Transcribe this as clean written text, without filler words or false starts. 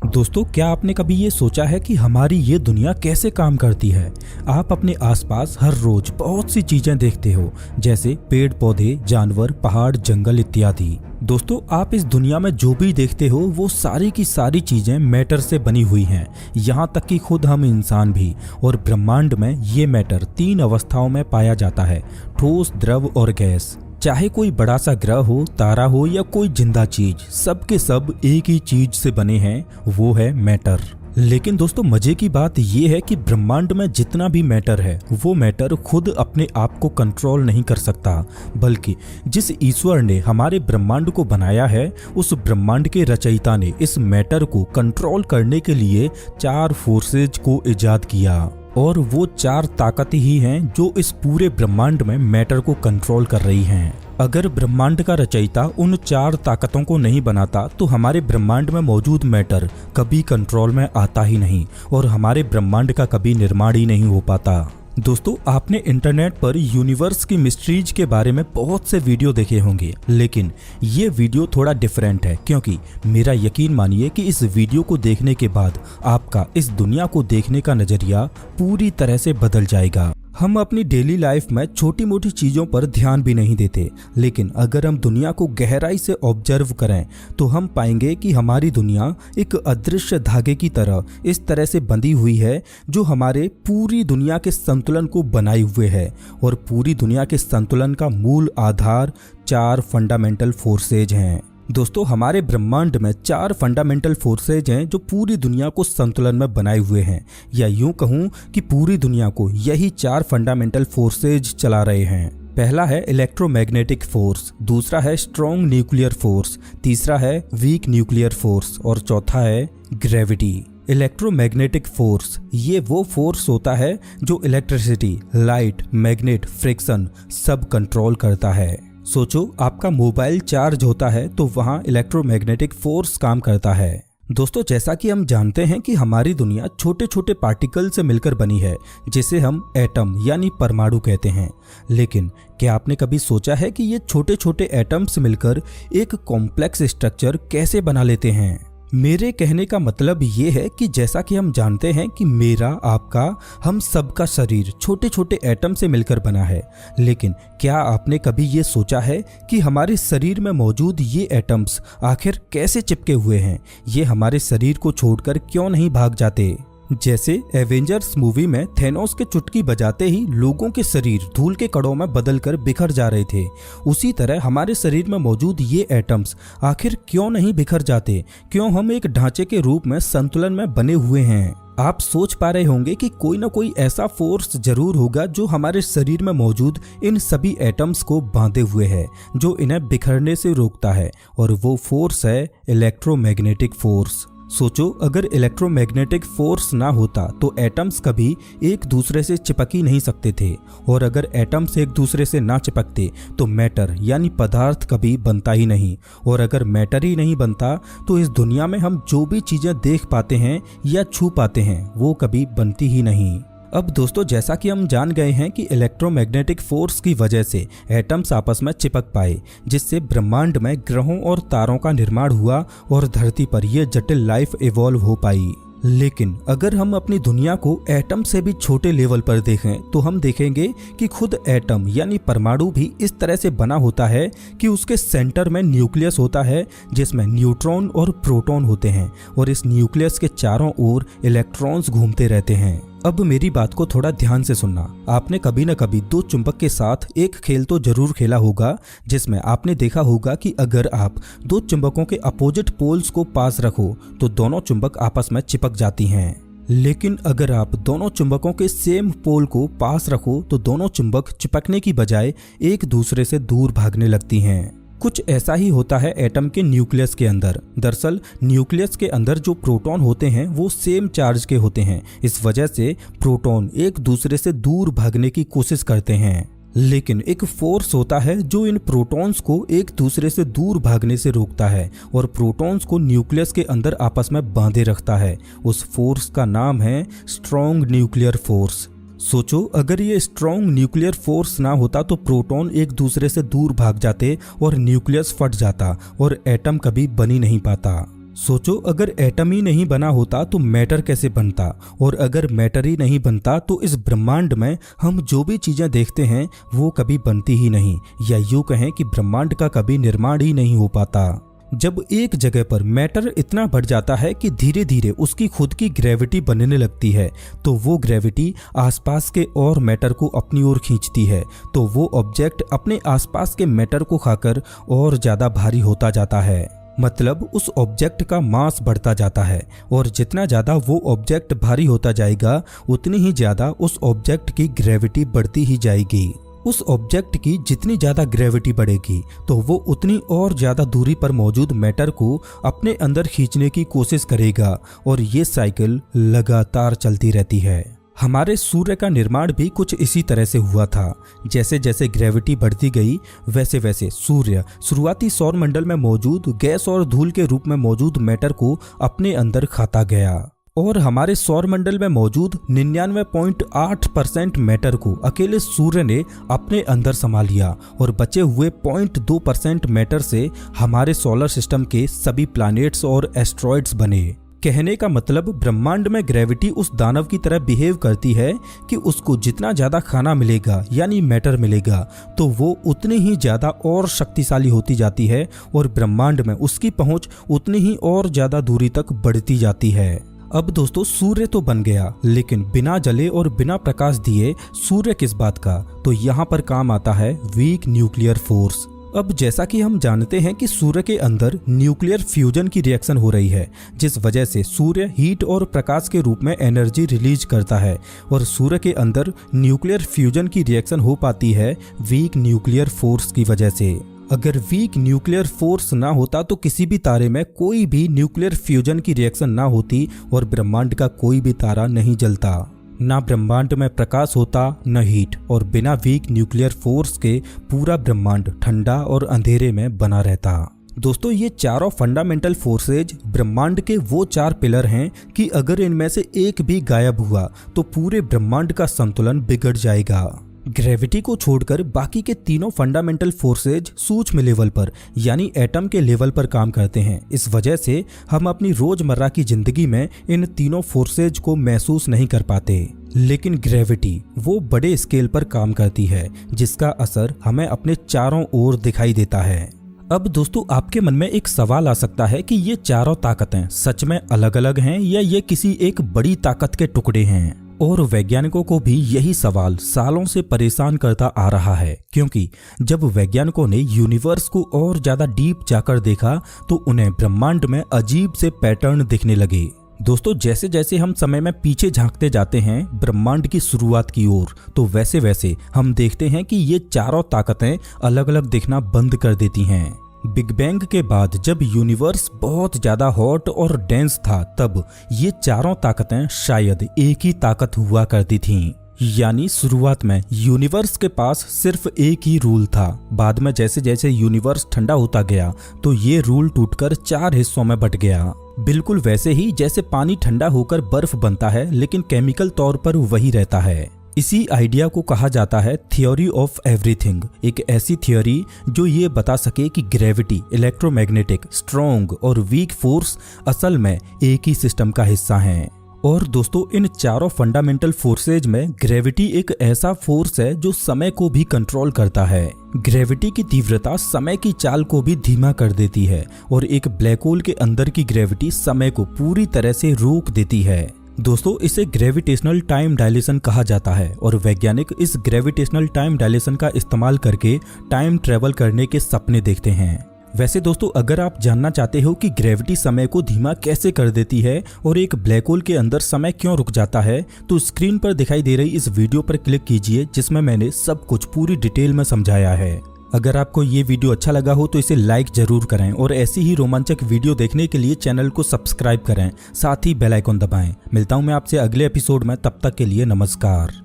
दोस्तों, क्या आपने कभी ये सोचा है कि हमारी ये दुनिया कैसे काम करती है। आप अपने आसपास हर रोज बहुत सी चीजें देखते हो, जैसे पेड़ पौधे, जानवर, पहाड़, जंगल इत्यादि। दोस्तों, आप इस दुनिया में जो भी देखते हो वो सारी की सारी चीजें मैटर से बनी हुई हैं, यहाँ तक कि खुद हम इंसान भी। और ब्रह्मांड में ये मैटर 3 अवस्थाओं में पाया जाता है, ठोस, द्रव और गैस। चाहे कोई बड़ा सा ग्रह हो, तारा हो या कोई जिंदा चीज, सब के सब एक ही चीज से बने हैं, वो है मैटर। लेकिन दोस्तों, मजे की बात यह है कि ब्रह्मांड में जितना भी मैटर है वो मैटर खुद अपने आप को कंट्रोल नहीं कर सकता, बल्कि जिस ईश्वर ने हमारे ब्रह्मांड को बनाया है उस ब्रह्मांड के रचयिता ने इस मैटर को कंट्रोल करने के लिए 4 फोर्सेज को इजाद किया। और वो 4 ताकतें ही हैं जो इस पूरे ब्रह्मांड में मैटर को कंट्रोल कर रही हैं। अगर ब्रह्मांड का रचयिता उन 4 ताकतों को नहीं बनाता तो हमारे ब्रह्मांड में मौजूद मैटर कभी कंट्रोल में आता ही नहीं और हमारे ब्रह्मांड का कभी निर्माण ही नहीं हो पाता। दोस्तों, आपने इंटरनेट पर यूनिवर्स की मिस्ट्रीज के बारे में बहुत से वीडियो देखे होंगे, लेकिन ये वीडियो थोड़ा डिफरेंट है, क्योंकि मेरा यकीन मानिए कि इस वीडियो को देखने के बाद आपका इस दुनिया को देखने का नजरिया पूरी तरह से बदल जाएगा। हम अपनी डेली लाइफ में छोटी मोटी चीज़ों पर ध्यान भी नहीं देते, लेकिन अगर हम दुनिया को गहराई से ऑब्जर्व करें तो हम पाएंगे कि हमारी दुनिया एक अदृश्य धागे की तरह इस तरह से बंधी हुई है जो हमारे पूरी दुनिया के संतुलन को बनाए हुए है। और पूरी दुनिया के संतुलन का मूल आधार 4 फंडामेंटल फोर्सेज हैं। दोस्तों, हमारे ब्रह्मांड में 4 फंडामेंटल फोर्सेज हैं जो पूरी दुनिया को संतुलन में बनाए हुए हैं, या यूं कहूं कि पूरी दुनिया को यही 4 फंडामेंटल फोर्सेज चला रहे हैं। पहला है इलेक्ट्रोमैग्नेटिक फोर्स, दूसरा है स्ट्रॉन्ग न्यूक्लियर फोर्स, तीसरा है वीक न्यूक्लियर फोर्स और चौथा है ग्रेविटी। इलेक्ट्रोमैग्नेटिक फोर्स ये वो फोर्स होता है जो इलेक्ट्रिसिटी, लाइट, मैग्नेट, फ्रिक्शन सब कंट्रोल करता है। सोचो, आपका मोबाइल चार्ज होता है तो वहाँ इलेक्ट्रोमैग्नेटिक फोर्स काम करता है। दोस्तों, जैसा कि हम जानते हैं कि हमारी दुनिया छोटे छोटे पार्टिकल से मिलकर बनी है, जिसे हम एटम यानी परमाणु कहते हैं। लेकिन क्या आपने कभी सोचा है कि ये छोटे छोटे एटम्स मिलकर एक कॉम्प्लेक्स स्ट्रक्चर कैसे बना लेते हैं? मेरे कहने का मतलब ये है कि जैसा कि हम जानते हैं कि मेरा, आपका, हम सबका शरीर छोटे छोटे एटम से मिलकर बना है, लेकिन क्या आपने कभी ये सोचा है कि हमारे शरीर में मौजूद ये एटम्स आखिर कैसे चिपके हुए हैं? ये हमारे शरीर को छोड़कर क्यों नहीं भाग जाते? जैसे एवेंजर्स मूवी में थेनोस के चुटकी बजाते ही लोगों के शरीर धूल के कणों में बदलकर बिखर जा रहे थे, उसी तरह हमारे शरीर में मौजूद ये एटम्स आखिर क्यों नहीं बिखर जाते? क्यों हम एक ढांचे के रूप में संतुलन में बने हुए हैं? आप सोच पा रहे होंगे कि कोई ना कोई ऐसा फोर्स जरूर होगा जो हमारे शरीर में मौजूद इन सभी एटम्स को बांधे हुए है, जो इन्हें बिखरने से रोकता है, और वो फोर्स है इलेक्ट्रोमैग्नेटिक फोर्स। सोचो, अगर इलेक्ट्रोमैग्नेटिक फोर्स ना होता तो एटम्स कभी एक दूसरे से चिपक ही नहीं सकते थे, और अगर एटम्स एक दूसरे से ना चिपकते तो मैटर यानी पदार्थ कभी बनता ही नहीं, और अगर मैटर ही नहीं बनता तो इस दुनिया में हम जो भी चीजें देख पाते हैं या छू पाते हैं वो कभी बनती ही नहीं। अब दोस्तों, जैसा कि हम जान गए हैं कि इलेक्ट्रोमैग्नेटिक फोर्स की वजह से एटम्स आपस में चिपक पाए, जिससे ब्रह्मांड में ग्रहों और तारों का निर्माण हुआ और धरती पर यह जटिल लाइफ इवॉल्व हो पाई। लेकिन अगर हम अपनी दुनिया को एटम से भी छोटे लेवल पर देखें तो हम देखेंगे कि खुद एटम यानी परमाणु भी इस तरह से बना होता है कि उसके सेंटर में न्यूक्लियस होता है, जिसमें न्यूट्रॉन और प्रोटॉन होते हैं, और इस न्यूक्लियस के चारों ओर इलेक्ट्रॉन्स घूमते रहते हैं। अब मेरी बात को थोड़ा ध्यान से सुनना। आपने कभी न कभी 2 चुंबक के साथ एक खेल तो जरूर खेला होगा, जिसमें आपने देखा होगा कि अगर आप 2 चुंबकों के अपोजिट पोल्स को पास रखो तो दोनों चुंबक आपस में चिपक जाती हैं। लेकिन अगर आप दोनों चुंबकों के सेम पोल को पास रखो तो दोनों चुंबक चिपकने की बजाय एक दूसरे से दूर भागने लगती हैं। कुछ ऐसा ही होता है एटम के न्यूक्लियस के अंदर। दरअसल न्यूक्लियस के अंदर जो प्रोटॉन होते हैं वो सेम चार्ज के होते हैं, इस वजह से प्रोटॉन एक दूसरे से दूर भागने की कोशिश करते हैं। लेकिन एक फोर्स होता है जो इन प्रोटॉन्स को एक दूसरे से दूर भागने से रोकता है और प्रोटॉन्स को न्यूक्लियस के अंदर आपस में बांधे रखता है। उस फोर्स का नाम है स्ट्रॉन्ग न्यूक्लियर फोर्स। सोचो, अगर ये स्ट्रॉन्ग न्यूक्लियर फोर्स ना होता तो प्रोटॉन एक दूसरे से दूर भाग जाते और न्यूक्लियस फट जाता और एटम कभी बन ही नहीं पाता। सोचो, अगर एटम ही नहीं बना होता तो मैटर कैसे बनता, और अगर मैटर ही नहीं बनता तो इस ब्रह्मांड में हम जो भी चीजें देखते हैं वो कभी बनती ही नहीं, या यूं कहें कि ब्रह्मांड का कभी निर्माण ही नहीं हो पाता। जब एक जगह पर मैटर इतना बढ़ जाता है कि धीरे धीरे उसकी खुद की ग्रेविटी बनने लगती है, तो वो ग्रेविटी आसपास के और मैटर को अपनी ओर खींचती है, तो वो ऑब्जेक्ट अपने आसपास के मैटर को खाकर और ज्यादा भारी होता जाता है। मतलब उस ऑब्जेक्ट का मास बढ़ता जाता है, और जितना ज्यादा वो ऑब्जेक्ट भारी होता जाएगा उतनी ही ज्यादा उस ऑब्जेक्ट की ग्रेविटी बढ़ती ही जाएगी। उस ऑब्जेक्ट की जितनी ज्यादा ग्रेविटी बढ़ेगी तो वो उतनी और ज्यादा दूरी पर मौजूद मैटर को अपने अंदर खींचने की कोशिश करेगा, और ये साइकिल लगातार चलती रहती है। हमारे सूर्य का निर्माण भी कुछ इसी तरह से हुआ था। जैसे जैसे ग्रेविटी बढ़ती गई वैसे वैसे सूर्य शुरुआती सौर मंडल में मौजूद गैस और धूल के रूप में मौजूद मैटर को अपने अंदर खाता गया, और हमारे सौर मंडल में मौजूद 99.8% मैटर को अकेले सूर्य ने अपने अंदर समा लिया, और बचे हुए 0.2% मैटर से हमारे सोलर सिस्टम के सभी प्लैनेट्स और एस्ट्रॉइड्स बने। कहने का मतलब ब्रह्मांड में ग्रेविटी उस दानव की तरह बिहेव करती है कि उसको जितना ज्यादा खाना मिलेगा यानी मैटर मिलेगा तो वो उतनी ही ज्यादा और शक्तिशाली होती जाती है, और ब्रह्मांड में उसकी पहुंच उतनी ही और ज्यादा दूरी तक बढ़ती जाती है। अब दोस्तों, सूर्य तो बन गया, लेकिन बिना जले और बिना प्रकाश दिए सूर्य किस बात का? तो यहाँ पर काम आता है वीक न्यूक्लियर फोर्स। अब जैसा कि हम जानते हैं कि सूर्य के अंदर न्यूक्लियर फ्यूजन की रिएक्शन हो रही है, जिस वजह से सूर्य हीट और प्रकाश के रूप में एनर्जी रिलीज करता है, और सूर्य के अंदर न्यूक्लियर फ्यूजन की रिएक्शन हो पाती है वीक न्यूक्लियर फोर्स की वजह से। अगर वीक न्यूक्लियर फोर्स ना होता तो किसी भी तारे में कोई भी न्यूक्लियर फ्यूजन की रिएक्शन ना होती, और ब्रह्मांड का कोई भी तारा नहीं जलता, ना ब्रह्मांड में प्रकाश होता न हीट, और बिना वीक न्यूक्लियर फोर्स के पूरा ब्रह्मांड ठंडा और अंधेरे में बना रहता। दोस्तों, ये चारों फंडामेंटल फोर्सेज ब्रह्मांड के वो 4 पिलर हैं कि अगर इनमें से एक भी गायब हुआ तो पूरे ब्रह्मांड का संतुलन बिगड़ जाएगा। ग्रेविटी को छोड़कर बाकी के तीनों फंडामेंटल फोर्सेज सूक्ष्म लेवल पर यानी एटम के लेवल पर काम करते हैं। इस वजह से हम अपनी रोजमर्रा की जिंदगी में इन तीनों फोर्सेज को महसूस नहीं कर पाते, लेकिन ग्रेविटी वो बड़े स्केल पर काम करती है, जिसका असर हमें अपने चारों ओर दिखाई देता है। अब दोस्तों, आपके मन में एक सवाल आ सकता है कि ये चारों ताकतें सच में अलग अलग हैं या ये किसी एक बड़ी ताकत के टुकड़े हैं? और वैज्ञानिकों को भी यही सवाल सालों से परेशान करता आ रहा है, क्योंकि जब वैज्ञानिकों ने यूनिवर्स को और ज्यादा डीप जाकर देखा तो उन्हें ब्रह्मांड में अजीब से पैटर्न दिखने लगे। दोस्तों, जैसे जैसे हम समय में पीछे झांकते जाते हैं ब्रह्मांड की शुरुआत की ओर, तो वैसे वैसे हम देखते हैं कि ये चारों ताकतें अलग अलग दिखना बंद कर देती हैं। बिग बैंग के बाद जब यूनिवर्स बहुत ज्यादा हॉट और डेंस था, तब ये चारों ताकतें शायद एक ही ताकत हुआ करती थीं। यानी शुरुआत में यूनिवर्स के पास सिर्फ एक ही रूल था। बाद में जैसे जैसे यूनिवर्स ठंडा होता गया तो ये रूल टूटकर 4 हिस्सों में बट गया। बिल्कुल वैसे ही जैसे पानी ठंडा होकर बर्फ बनता है, लेकिन केमिकल तौर पर वही रहता है। इसी आइडिया को कहा जाता है थ्योरी ऑफ एवरीथिंग, एक ऐसी थ्योरी जो ये बता सके कि ग्रेविटी, इलेक्ट्रोमैग्नेटिक, स्ट्रॉन्ग और वीक फोर्स असल में एक ही सिस्टम का हिस्सा हैं। और दोस्तों, इन चारों फंडामेंटल फोर्सेज में ग्रेविटी एक ऐसा फोर्स है जो समय को भी कंट्रोल करता है। ग्रेविटी की तीव्रता समय की चाल को भी धीमा कर देती है, और एक ब्लैक होल के अंदर की ग्रेविटी समय को पूरी तरह से रोक देती है। दोस्तों, इसे ग्रेविटेशनल टाइम डायलेशन कहा जाता है, और वैज्ञानिक इस ग्रेविटेशनल टाइम डायलेशन का इस्तेमाल करके टाइम ट्रेवल करने के सपने देखते हैं। वैसे दोस्तों, अगर आप जानना चाहते हो कि ग्रेविटी समय को धीमा कैसे कर देती है और एक ब्लैक होल के अंदर समय क्यों रुक जाता है, तो स्क्रीन पर दिखाई दे रही इस वीडियो पर क्लिक कीजिए, जिसमें मैंने सब कुछ पूरी डिटेल में समझाया है। अगर आपको ये वीडियो अच्छा लगा हो तो इसे लाइक जरूर करें, और ऐसी ही रोमांचक वीडियो देखने के लिए चैनल को सब्सक्राइब करें, साथ ही बेल आइकन दबाएं। मिलता हूं मैं आपसे अगले एपिसोड में, तब तक के लिए नमस्कार।